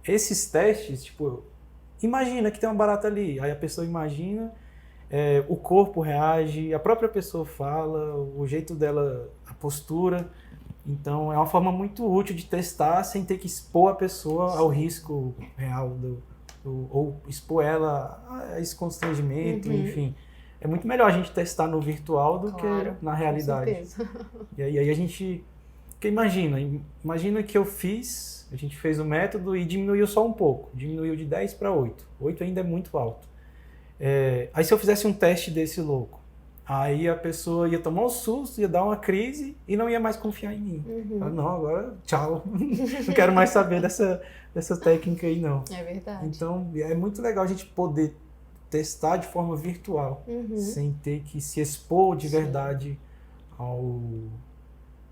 Esses testes, tipo, imagina que tem uma barata ali, aí a pessoa imagina, o corpo reage, a própria pessoa fala, o jeito dela, a postura. Então é uma forma muito útil de testar sem ter que expor a pessoa ao risco real, ou expor ela a esse constrangimento, enfim. É muito melhor a gente testar no virtual do que na realidade. Com certeza. E aí a gente... Porque imagina que a gente fez o método e diminuiu só um pouco. Diminuiu de 10 para 8. 8 ainda é muito alto. Aí se eu fizesse um teste desse louco, aí a pessoa ia tomar um susto, ia dar uma crise e não ia mais confiar em mim. Ela, não, agora tchau. Não quero mais saber dessa técnica aí, não. É verdade. Então é muito legal a gente poder testar de forma virtual, sem ter que se expor de verdade ao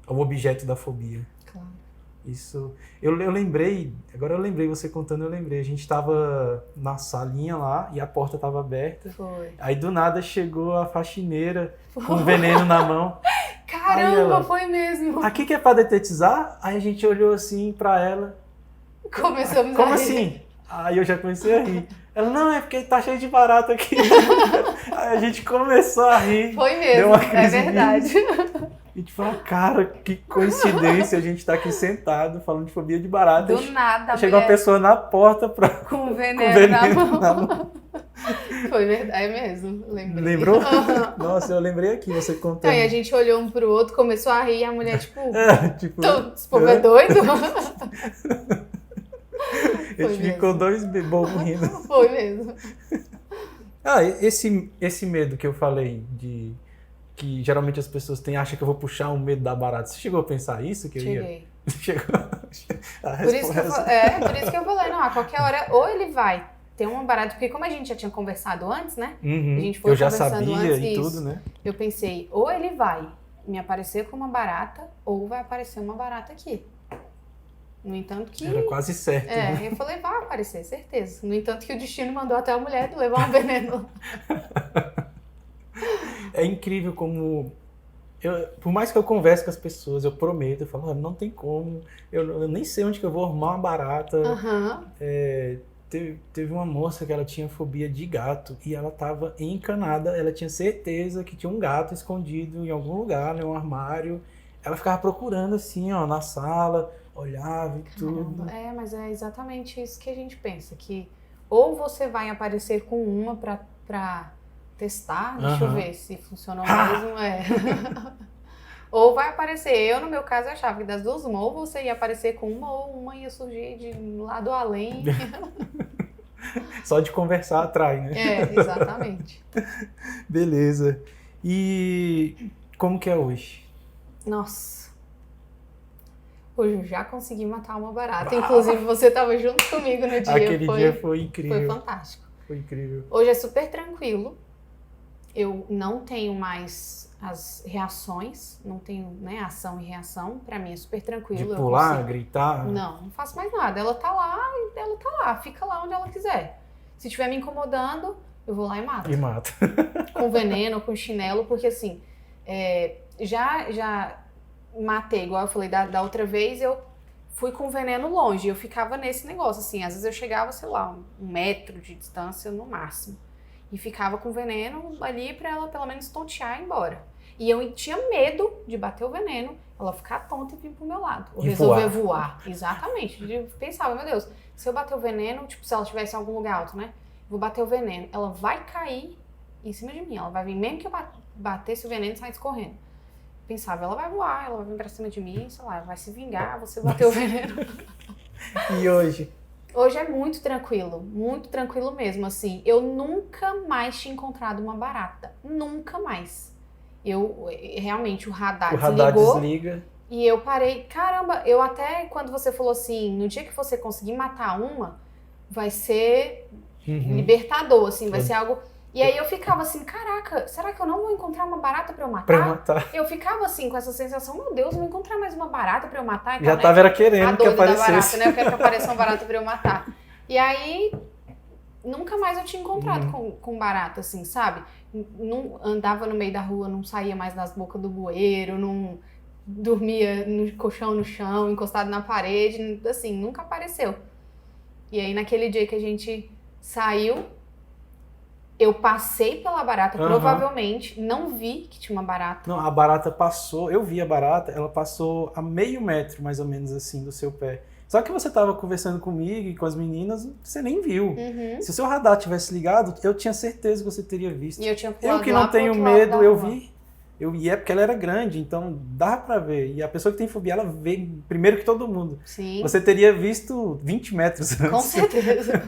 objeto da fobia. Claro. Isso, eu lembrei, agora eu lembrei, você contando, eu lembrei, a gente estava na salinha lá e a porta estava aberta. Foi. Aí do nada chegou a faxineira com veneno na mão. Caramba, foi mesmo. Aqui que é para detetizar? Aí a gente olhou assim para ela. Começamos Como a rir. assim? Aí eu já comecei a rir. Ela, não, é porque tá cheio de barata aqui. Aí a gente começou a rir. Foi mesmo, deu uma crise é verdade. E tipo, cara, que coincidência a gente tá aqui sentado falando de fobia de barata. Do nada, chegou uma pessoa na porta com veneno na mão. Foi verdade, é mesmo, lembrei. Lembrou? Nossa, eu lembrei aqui, você contando. Aí a gente olhou um pro outro, começou a rir e a mulher, tipo, esse povo é é doido? A gente ficou dois bobos rindo. Foi mesmo. Esse medo que eu falei que geralmente as pessoas acham que eu vou puxar um medo da barata. Você chegou a pensar isso? Cheguei. Chegou. Por isso que eu falei, não, a qualquer hora, ou ele vai ter uma barata, porque como a gente já tinha conversado antes, né? A gente foi eu já conversando sabia antes, e isso. tudo, né? Eu pensei, ou ele vai me aparecer com uma barata, ou vai aparecer uma barata aqui. No entanto que... Era quase certo. Né? Eu falei, vai aparecer, certeza. No entanto que o destino mandou até a mulher levar um veneno. É incrível como... por mais que eu converse com as pessoas, eu prometo, eu falo, não tem como, eu nem sei onde que eu vou arrumar uma barata. Teve uma moça que ela tinha fobia de gato e ela estava encanada, ela tinha certeza que tinha um gato escondido em algum lugar, né, um armário. Ela ficava procurando assim, ó, na sala, olhava e tudo. Mas é exatamente isso que a gente pensa, que ou você vai aparecer com uma pra testar, deixa eu ver se funcionou mesmo, Ou vai aparecer, eu no meu caso achava que das duas, ou você ia aparecer com uma, ou uma ia surgir de lado além. Só de conversar atrai, né? Exatamente. Beleza. E como que é hoje? Nossa. Hoje eu já consegui matar uma barata. Inclusive você estava junto comigo no dia. Aquele dia foi incrível. Foi fantástico. Foi incrível. Hoje é super tranquilo. Eu não tenho mais as reações, não tenho, né, ação e reação. Pra mim é super tranquilo. De pular, gritar? Não faço mais nada. Ela tá lá, fica lá onde ela quiser. Se estiver me incomodando, eu vou lá e mato. Com veneno, com chinelo, porque assim, já matei, igual eu falei da outra vez, eu fui com veneno longe, eu ficava nesse negócio, assim, às vezes eu chegava, sei lá, 1 metro de distância no máximo, e ficava com veneno ali pra ela pelo menos tontear e ir embora. E eu tinha medo de bater o veneno, ela ficar tonta e vir pro meu lado, ou resolver voar. Exatamente, eu pensava, meu Deus, se eu bater o veneno, tipo, se ela estivesse em algum lugar alto, né, vou bater o veneno, ela vai cair em cima de mim, ela vai vir, mesmo que eu batesse o veneno e saísse correndo. Pensava, ela vai voar, ela vai vir pra cima de mim, sei lá, vai se vingar, você bateu o veneno. E hoje? Hoje é muito tranquilo mesmo, assim. Eu nunca mais tinha encontrado uma barata, nunca mais. Realmente, o radar desliga. E eu parei, caramba, eu até, quando você falou assim, no dia que você conseguir matar uma, vai ser libertador, assim, vai ser algo... E aí eu ficava assim, caraca, será que eu não vou encontrar uma barata pra eu matar? Eu ficava assim, com essa sensação, meu Deus, vou encontrar mais uma barata pra eu matar. Já tava querendo que aparecesse. Barata, né? Eu quero que apareça uma barata pra eu matar. E aí, nunca mais eu tinha encontrado com barata, assim, sabe? não andava no meio da rua, não saía mais das bocas do bueiro, não dormia no colchão no chão, encostado na parede, assim, nunca apareceu. E aí naquele dia que a gente saiu, eu passei pela barata, provavelmente, não vi que tinha uma barata. Não, a barata passou, eu vi a barata, ela passou a meio metro, mais ou menos assim, do seu pé. Só que você estava conversando comigo e com as meninas, você nem viu. Se o seu radar tivesse ligado, eu tinha certeza que você teria visto. E eu tinha pulado que não tenho medo, eu vi. E é porque ela era grande, então dá pra ver. E a pessoa que tem fobia, ela vê primeiro que todo mundo. Sim. Você teria visto 20 metros antes. Com certeza.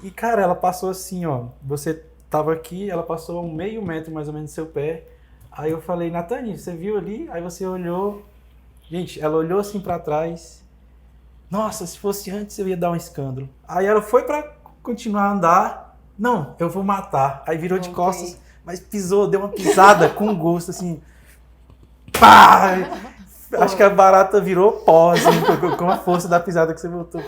E, cara, ela passou assim, ó. Você tava aqui, ela passou um meio metro mais ou menos do seu pé. Aí eu falei, Nathani, você viu ali? Aí você olhou. Gente, ela olhou assim pra trás. Nossa, se fosse antes eu ia dar um escândalo. Aí ela foi pra continuar a andar. Não, eu vou matar. Aí virou de costas, mas pisou, deu uma pisada com gosto, assim. Pá! Acho que a barata virou pó, assim, com a força da pisada que você botou.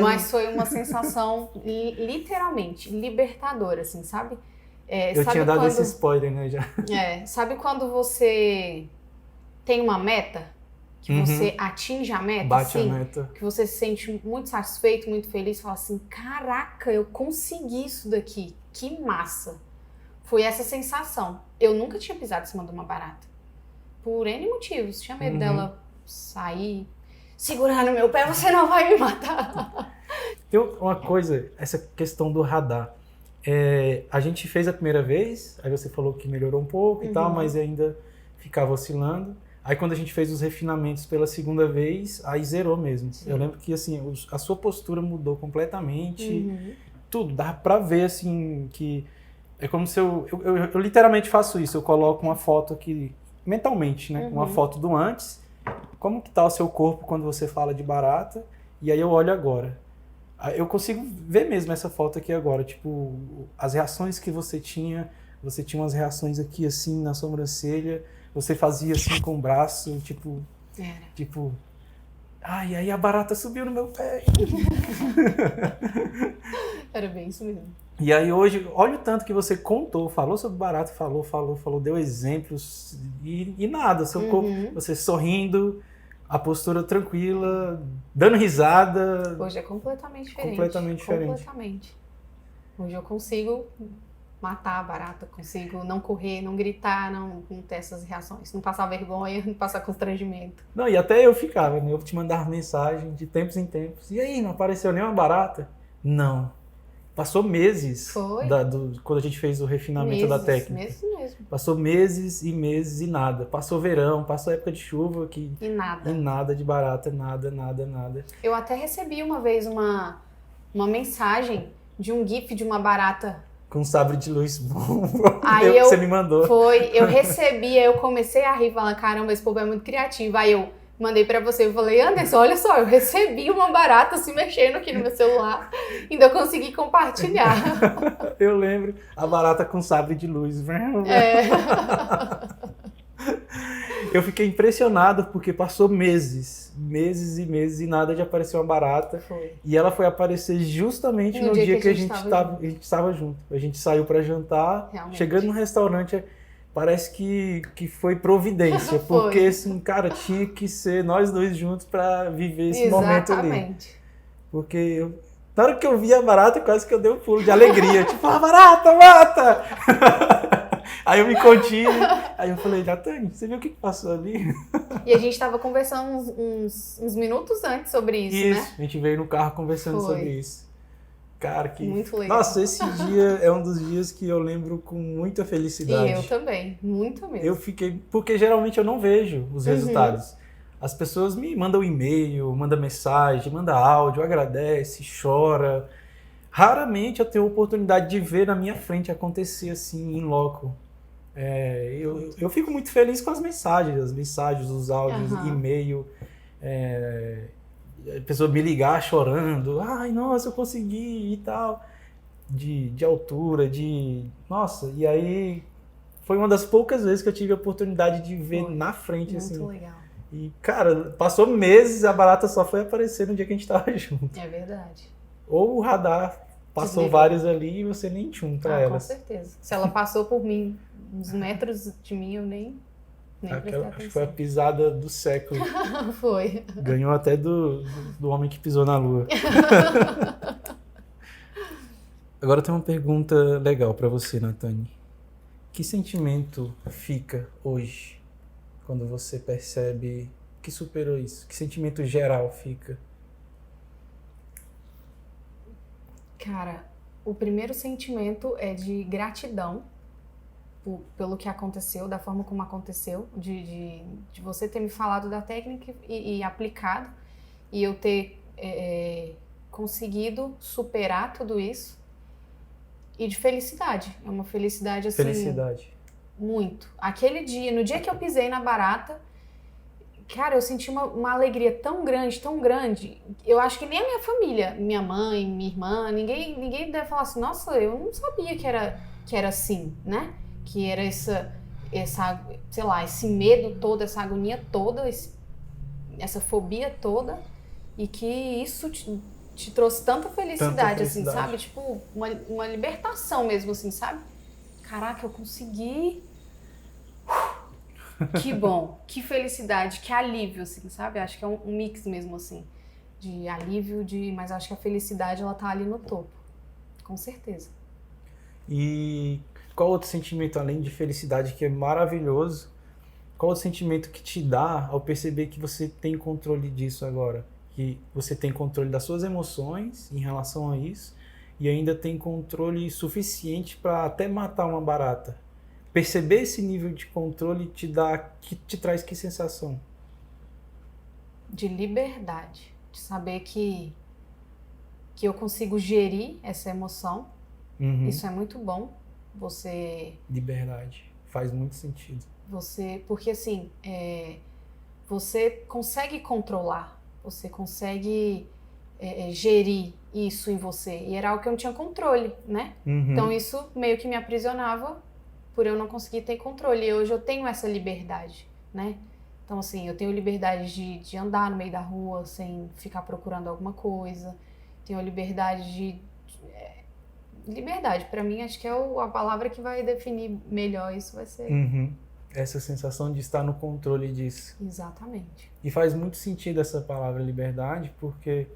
Mas foi uma sensação literalmente libertadora, assim, sabe? Eu tinha dado esse spoiler, né, já. Sabe quando você tem uma meta, que você atinge a meta, bate assim, a meta, que você se sente muito satisfeito, muito feliz, fala assim, caraca, eu consegui isso daqui, que massa. Foi essa sensação. Eu nunca tinha pisado em cima de uma barata, por N motivos, tinha medo dela sair, segurar no meu pé, você não vai me matar. Tem uma coisa, essa questão do radar. A gente fez a primeira vez, aí você falou que melhorou um pouco e tal, mas ainda ficava oscilando. Aí quando a gente fez os refinamentos pela segunda vez, aí zerou mesmo. Sim. Eu lembro que assim, a sua postura mudou completamente, tudo. Dá pra ver assim, que é como se eu literalmente faço isso, eu coloco uma foto aqui, mentalmente, né? Uma foto do antes, como que tá o seu corpo quando você fala de barata, e aí eu olho agora. Eu consigo ver mesmo essa foto aqui agora, tipo, as reações que você tinha umas reações aqui assim na sobrancelha, você fazia assim com o braço, tipo, ai, aí a barata subiu no meu pé. Era bem isso mesmo. E aí hoje, olha o tanto que você contou, falou sobre barata, falou, deu exemplos e nada, seu corpo, você sorrindo, a postura tranquila, dando risada. Hoje é completamente diferente. Completamente. Hoje eu consigo matar a barata, consigo não correr, não gritar, não ter essas reações, não passar vergonha, não passar constrangimento. Não, e até eu ficava, né? Eu te mandava mensagem de tempos em tempos. E aí, não apareceu nenhuma barata? Não. Passou meses. Foi. Quando a gente fez o refinamento da técnica. Meses mesmo. Passou meses e nada. Passou verão, passou época de chuva. E nada. E nada de barata, nada. Eu até recebi uma vez uma mensagem de um gif de uma barata com sabre de luz. Aí você me mandou. Eu recebi, aí eu comecei a rir, falando, caramba, esse povo é muito criativo. Aí eu mandei pra você, eu falei, Anderson, olha só, eu recebi uma barata se mexendo aqui no meu celular, ainda eu consegui compartilhar. Eu lembro, a barata com sabre de luz. Eu fiquei impressionado porque passou meses e nada de aparecer uma barata. Foi. E ela foi aparecer justamente no dia que a gente estava junto. A gente saiu para jantar, realmente. Chegando no restaurante, parece que foi providência. Porque, assim, cara, tinha que ser nós dois juntos para viver esse momento ali. Exatamente. Porque na hora que eu vi a barata, quase que eu dei um pulo de alegria. Tipo, a barata, mata! Aí eu me contive, aí eu falei, Nathani, você viu o que passou ali? E a gente estava conversando uns minutos antes sobre isso, né? A gente veio no carro conversando sobre isso. Cara, que... Muito legal. Nossa, esse dia é um dos dias que eu lembro com muita felicidade. E eu também, muito mesmo. Eu fiquei... Porque geralmente eu não vejo os resultados. As pessoas me mandam e-mail, mandam mensagem, mandam áudio, agradece, chora. Raramente eu tenho a oportunidade de ver na minha frente acontecer assim, in loco. Eu fico muito feliz com as mensagens, os áudios, e-mail, a pessoa me ligar chorando, ai, nossa, eu consegui e tal, de altura, nossa, e aí foi uma das poucas vezes que eu tive a oportunidade de ver na frente, muito assim. Muito legal. E, cara, passou meses, a barata só foi aparecer no dia que a gente tava junto. É verdade. Ou o radar passou Desligou. vários ali e você nem tchum pra elas. Com certeza. Se ela passou por mim, uns metros de mim, eu nem prestei Acho que foi a atenção. pisada do século. Foi. Ganhou até do homem que pisou na lua. Agora tem uma pergunta legal pra você, Nathani. Que sentimento fica hoje quando você percebe que superou isso? Que sentimento geral fica? Cara, o primeiro sentimento é de gratidão pelo que aconteceu, da forma como aconteceu, de você ter me falado da técnica e aplicado, e eu ter conseguido superar tudo isso, e de felicidade. É uma felicidade assim... Felicidade. Muito. Aquele dia, no dia que eu pisei na barata, cara, eu senti uma alegria tão grande. Eu acho que nem a minha família, minha mãe, minha irmã, ninguém deve falar assim, nossa, eu não sabia que era assim, né? Que era essa, sei lá, esse medo todo, essa agonia toda, essa fobia toda, e que isso te trouxe tanta felicidade, assim, sabe? Tipo, uma libertação mesmo, assim, sabe? Caraca, eu consegui. Que bom, que felicidade, que alívio, assim, sabe? Acho que é um mix mesmo, assim, de alívio, mas acho que a felicidade, ela tá ali no topo, com certeza. E qual outro sentimento, além de felicidade, que é maravilhoso, qual outro sentimento que te dá ao perceber que você tem controle disso agora? Que você tem controle das suas emoções em relação a isso e ainda tem controle suficiente para até matar uma barata. Perceber esse nível de controle te traz que sensação? De liberdade, de saber que eu consigo gerir essa emoção. Uhum. Isso é muito bom. Liberdade. Faz muito sentido. Porque assim, você consegue controlar, você consegue gerir isso em você. E era algo que eu não tinha controle, né? Uhum. Então isso meio que me aprisionava por eu não conseguir ter controle. E hoje eu tenho essa liberdade, né? Então assim, eu tenho liberdade de andar no meio da rua sem ficar procurando alguma coisa. Tenho a liberdade liberdade, pra mim, acho que é a palavra que vai definir melhor isso, vai ser... Uhum. Essa sensação de estar no controle disso. Exatamente. E faz muito sentido essa palavra liberdade, porque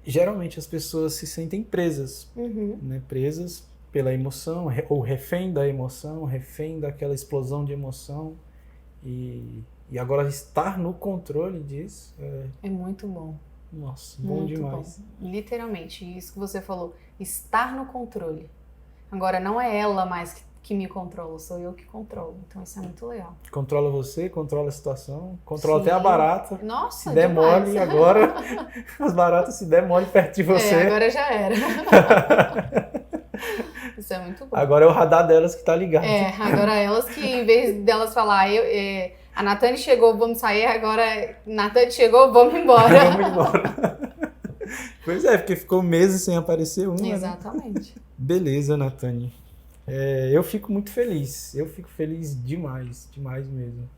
geralmente as pessoas se sentem presas, né? Presas pela emoção, ou refém da emoção, refém daquela explosão de emoção. E agora estar no controle disso é muito bom. Nossa, bom muito demais. Bom. Literalmente, isso que você falou, estar no controle. Agora, não é ela mais que me controla, sou eu que controlo. Então, isso é muito legal. Controla você, controla a situação, controla Sim. até a barata. Nossa, se der mole, agora as baratas se der mole perto de você. Agora já era. Isso é muito bom. Agora é o radar delas que tá ligado. Agora elas que, em vez delas falar, a Nathani chegou, vamos sair, agora Nathani chegou, vamos embora. Vamos embora. Pois é, porque ficou meses sem aparecer uma. Exatamente. Né? Beleza, Nathani. Eu fico muito feliz. Eu fico feliz demais, demais mesmo.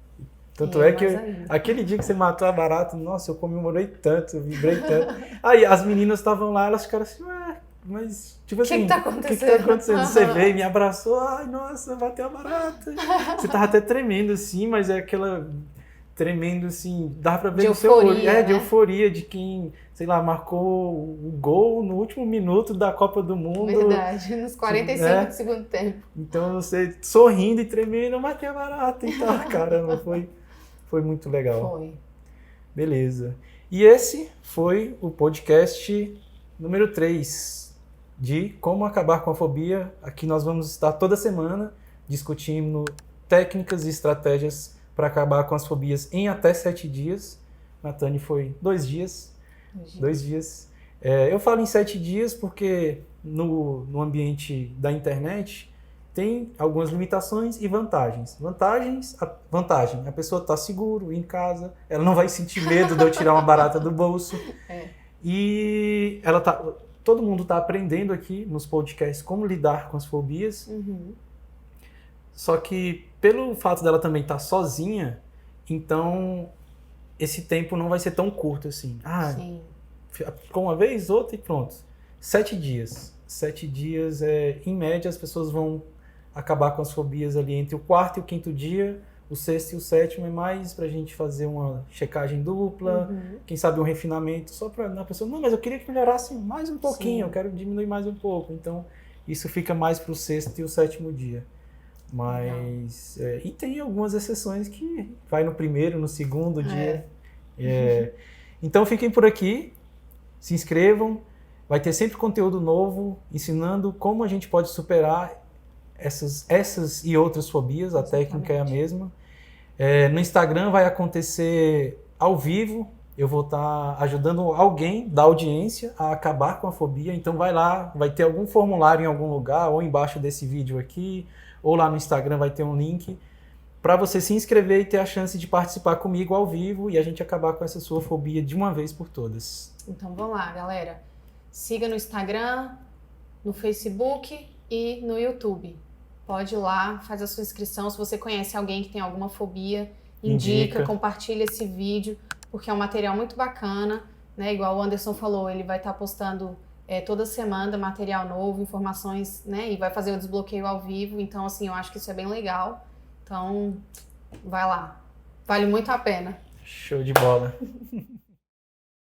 Tanto é que aquele dia que você matou a barata, nossa, eu comemorei tanto, eu vibrei tanto. Aí as meninas estavam lá, elas ficaram assim, ué, mas tipo assim, o que tá acontecendo? Você veio, me abraçou, ai, nossa, bateu a barata. Você tava até tremendo assim, mas é aquela tremendo assim, dá pra ver de no seu olho. Né? De euforia de quem, sei lá, marcou o gol no último minuto da Copa do Mundo. Verdade, nos 45 do segundo tempo. Então você sorrindo e tremendo, eu matei a barata e tal. Caramba, foi muito legal. Foi. Beleza. E esse foi o podcast número 3 de Como Acabar com a Fobia. Aqui nós vamos estar toda semana discutindo técnicas e estratégias para acabar com as fobias em até 7 dias. Nathani foi 2 dias. 2 dias. Eu falo em 7 dias porque no ambiente da internet tem algumas limitações e vantagens. Vantagem, a pessoa está seguro em casa, ela não vai sentir medo de eu tirar uma barata do bolso. E todo mundo está aprendendo aqui nos podcasts como lidar com as fobias. Só que pelo fato dela também estar sozinha, então esse tempo não vai ser tão curto assim. Sim. Ficou uma vez, outra e pronto. 7 dias. 7 dias, em média, as pessoas vão acabar com as fobias ali entre o 4º e o 5º dia. O 6º e o 7º é mais pra gente fazer uma checagem dupla, quem sabe um refinamento, só pra a pessoa, não, mas eu queria que melhorasse mais um pouquinho, eu quero diminuir mais um pouco. Então, isso fica mais pro 6º e o 7º dia. Mas, e tem algumas exceções que vai no 1º, no 2º dia. Então, fiquem por aqui, se inscrevam, vai ter sempre conteúdo novo, ensinando como a gente pode superar essas e outras fobias, a técnica é a mesma. No Instagram vai acontecer ao vivo, eu vou estar ajudando alguém da audiência a acabar com a fobia, então vai lá, vai ter algum formulário em algum lugar, ou embaixo desse vídeo aqui, ou lá no Instagram vai ter um link, para você se inscrever e ter a chance de participar comigo ao vivo e a gente acabar com essa sua fobia de uma vez por todas. Então vamos lá, galera. Siga no Instagram, no Facebook e no YouTube. Pode ir lá, faz a sua inscrição. Se você conhece alguém que tem alguma fobia, indica, compartilha esse vídeo, porque é um material muito bacana, né? Igual o Anderson falou, ele vai estar postando toda semana material novo, informações, né? E vai fazer o desbloqueio ao vivo. Então, assim, eu acho que isso é bem legal. Então, vai lá. Vale muito a pena. Show de bola.